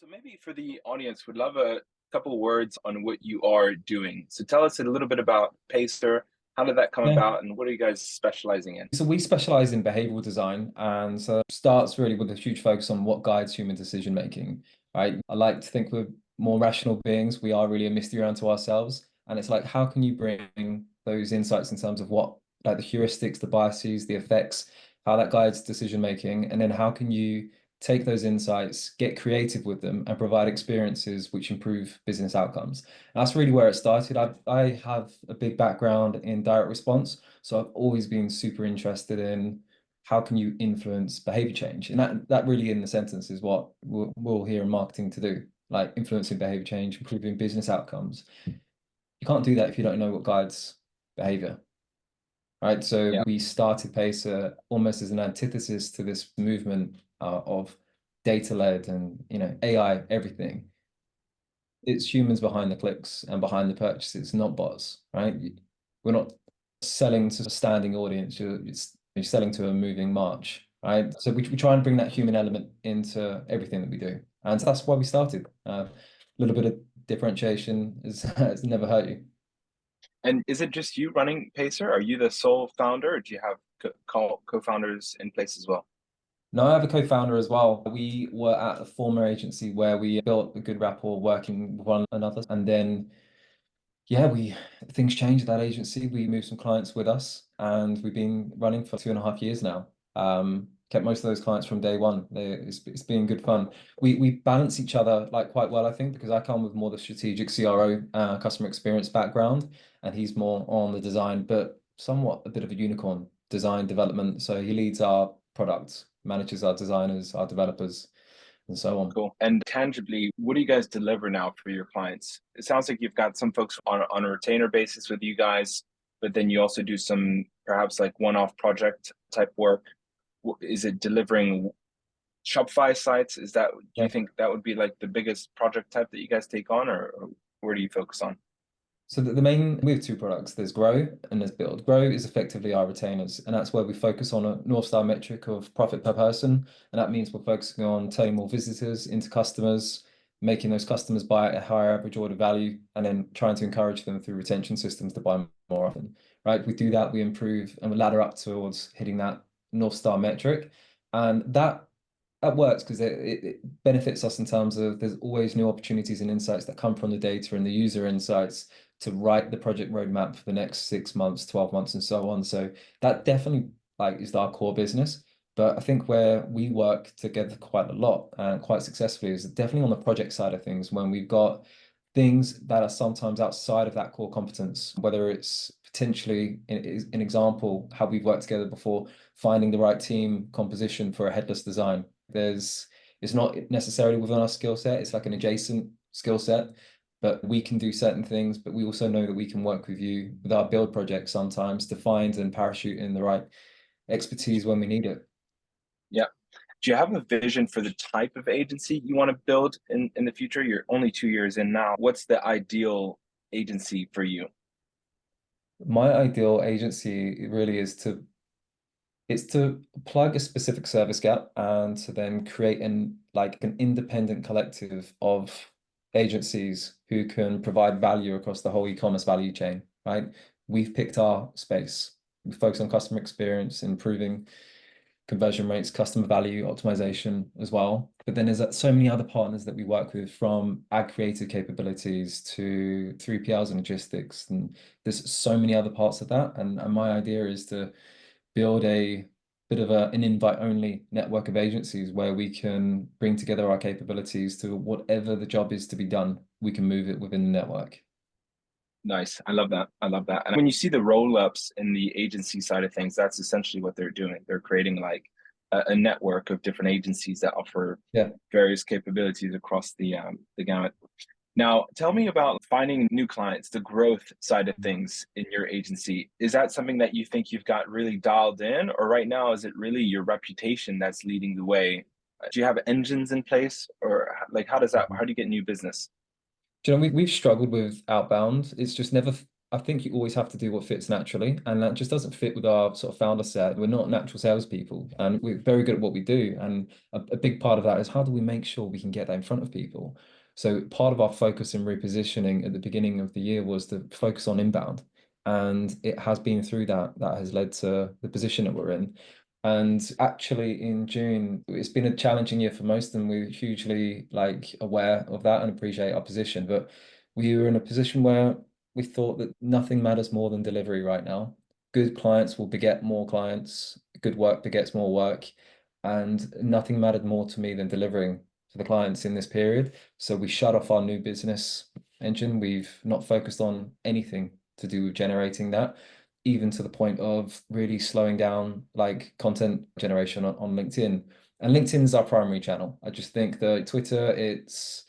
So maybe for the audience, would love a couple words on what you are doing. So tell us a little bit about Pacer. How did that come Yeah. about, and what are you guys specializing in? So we specialize in behavioral design, and so it starts really with a huge focus on what guides human decision making, right? I like to think we're more rational beings. We are really a mystery unto ourselves. And it's like, how can you bring those insights in terms of what, like the heuristics, the biases, the effects, how that guides decision making, and then how can you take those insights, get creative with them, and provide experiences which improve business outcomes. And that's really where it started. I have a big background in direct response. So I've always been super interested in how can you influence behavior change? And that really in the sentence is what we're here in marketing to do, like influencing behavior change, improving business outcomes. You can't do that if you don't know what guides behavior, right? So Yeah, we started Pacer almost as an antithesis to this movement of data-led and AI, everything. It's humans behind the clicks and behind the purchases, not bots, right? We're not selling to a standing audience. You're selling to a moving march, right? So we try and bring that human element into everything that we do. And that's why we started. A little bit of differentiation has never hurt you. and is it just you running Pacer? Are you the sole founder, or do you have co-founders in place as well? No, I have a co-founder as well. We were at a former agency where we built a good rapport working with one another. And then yeah, we things changed at that agency. We moved some clients with us, and we've been running for 2.5 years now. Kept most of those clients from day one. It's been good fun. We balance each other like quite well, I think, because I come with more the strategic CRO, customer experience background, and he's more on the design, but somewhat a bit of a unicorn, design development. So he leads our products, manages our designers, our developers, and so on. Cool. And tangibly, what do you guys deliver now for your clients? It sounds like you've got some folks on a retainer basis with you guys, but then you also do some perhaps like one-off project type work. Is it delivering Shopify sites? Do you Yeah. think that would be like the biggest project type that you guys take on, or where do you focus on? So the main, we have two products. There's Grow and there's Build. Grow is effectively our retainers, and that's where we focus on a North Star metric of profit per person. And that means we're focusing on turning more visitors into customers, making those customers buy at a higher average order value, and then trying to encourage them through retention systems to buy more often. Right? We do that, we improve and we ladder up towards hitting that North Star metric. And that works because it benefits us in terms of there's always new opportunities and insights that come from the data and the user insights to write the project roadmap for the next 6 months, 12 months, and so on. So that definitely like is our core business. But I think where we work together quite a lot and quite successfully is definitely on the project side of things when we've got things that are sometimes outside of that core competence, whether it's potentially an example, how we've worked together before, finding the right team composition for a headless design. It's not necessarily within our skill set, it's like an adjacent skill set, but we can do certain things, but we also know that we can work with you with our build projects sometimes to find and parachute in the right expertise when we need it. Yeah. Do you have a vision for the type of agency you want to build in the future? You're only 2 years in now. What's the ideal agency for you? My ideal agency really is to plug a specific service gap and to then create an independent collective of agencies who can provide value across the whole e-commerce value chain, right? We've picked our space. We focus on customer experience, improving conversion rates, customer value optimization as well. But then there's so many other partners that we work with, from ad creative capabilities to 3PLs and logistics. And there's so many other parts of that. And my idea is to build a bit of an invite-only network of agencies where we can bring together our capabilities to whatever the job is to be done, we can move it within the network. Nice. I love that. I love that. And when you see the roll-ups in the agency side of things, that's essentially what they're doing. They're creating like a network of different agencies that offer Yeah. various capabilities across the gamut. Now, tell me about finding new clients, the growth side of things in your agency. Is that something that you think you've got really dialed in, or right now is it really your reputation that's leading the way? Do you have engines in place, or like how do you get new business? Do you know, we've struggled with outbound. It's just never I think you always have to do what fits naturally, and that just doesn't fit with our sort of founder set. We're not natural salespeople, and we're very good at what we do. And a big part of that is how do we make sure we can get that in front of people? So part of our focus in repositioning at the beginning of the year was to focus on inbound, and it has been through that has led to the position that we're in. And actually, in June, it's been a challenging year for most, and we're hugely like aware of that and appreciate our position. But we were in a position where we thought that nothing matters more than delivery right now. Good clients will beget more clients, good work begets more work, and nothing mattered more to me than delivering for the clients in this period. So we shut off our new business engine. We've not focused on anything to do with generating that, even to the point of really slowing down like content generation on LinkedIn. And LinkedIn is our primary channel. I just think that Twitter, it's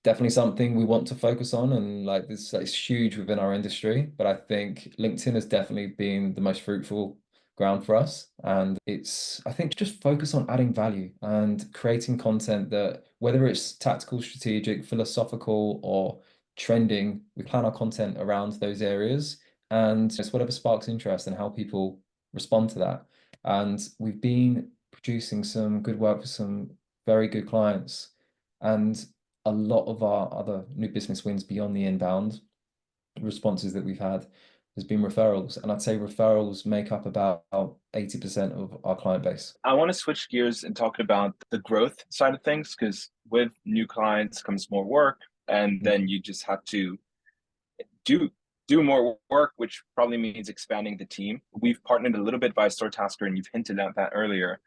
definitely something we want to focus on, and like this is huge within our industry. But I think LinkedIn has definitely been the most fruitful ground for us. And it's, I think, just focus on adding value and creating content that, whether it's tactical, strategic, philosophical, or trending, we plan our content around those areas. And it's whatever sparks interest and how people respond to that. And we've been producing some good work for some very good clients. And a lot of our other new business wins beyond the inbound responses that we've had has been referrals. And I'd say referrals make up about 80% of our client base. I want to switch gears and talk about the growth side of things, because with new clients comes more work, and then you just have to do more work, which probably means expanding the team. We've partnered a little bit via Storetasker, and you've hinted at that earlier.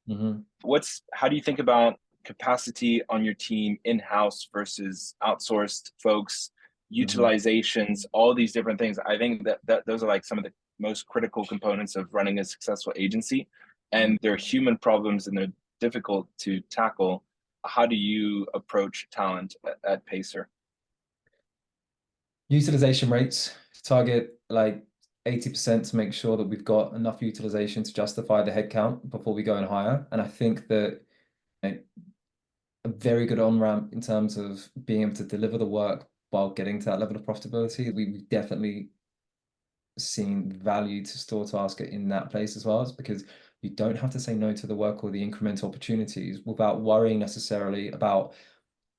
How do you think about capacity on your team in-house versus outsourced folks, utilizations, all these different things? I think that those are like some of the most critical components of running a successful agency, and they're human problems and they're difficult to tackle. How do you approach talent at Pacer? Utilization rates, target like 80% to make sure that we've got enough utilization to justify the headcount before we go and hire. And I think that a very good on-ramp in terms of being able to deliver the work while getting to that level of profitability. We've definitely seen value to Storetasker in that place as well, is because you don't have to say no to the work or the incremental opportunities without worrying necessarily about,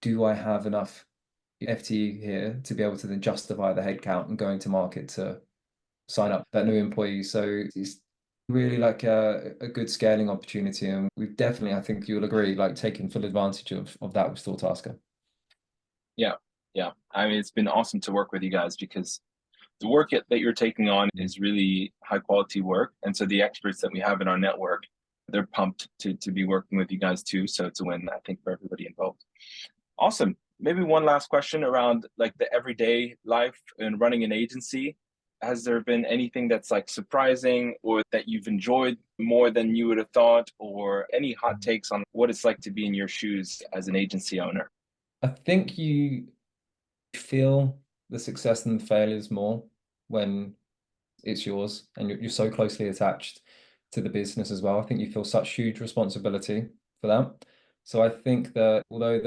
do I have enough FTE here to be able to then justify the headcount and going to market to sign up that new employee. So it's really like a good scaling opportunity. And we've definitely, I think you'll agree, like taken full advantage of that with Storetasker. Yeah. Yeah. I mean, it's been awesome to work with you guys, because the work that you're taking on is really high quality work. And so the experts that we have in our network, they're pumped to be working with you guys too. So it's a win, I think, for everybody involved. Awesome. Maybe one last question around like the everyday life and running an agency. Has there been anything that's like surprising, or that you've enjoyed more than you would have thought, or any hot takes on what it's like to be in your shoes as an agency owner? I think you feel the success and the failures more when it's yours and you're so closely attached to the business as well. I think you feel such huge responsibility for that. So I think that although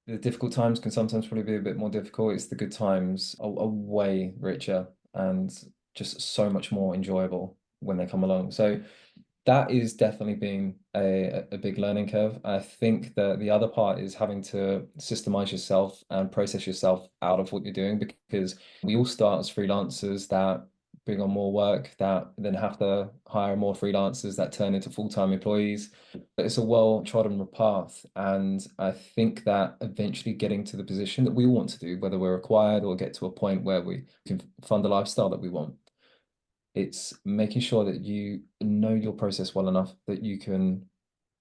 the difficult times can sometimes probably be a bit more difficult, it's the good times are way richer and just so much more enjoyable when they come along. So that is definitely been a big learning curve. I think that the other part is having to systemize yourself and process yourself out of what you're doing, because we all start as freelancers that bring on more work, that then have to hire more freelancers that turn into full-time employees. But it's a well-trodden path. And I think that eventually getting to the position that we want to do, whether we're required or get to a point where we can fund the lifestyle that we want, it's making sure that you know your process well enough that you can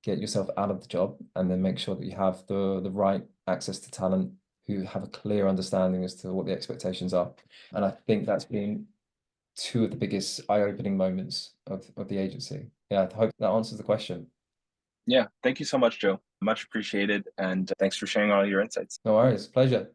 get yourself out of the job, and then make sure that you have the right access to talent who have a clear understanding as to what the expectations are. And I think that's been two of the biggest eye-opening moments of the agency. Yeah, I hope that answers the question. Yeah. Thank you so much, Joe. Much appreciated. And thanks for sharing all your insights. No worries. Pleasure.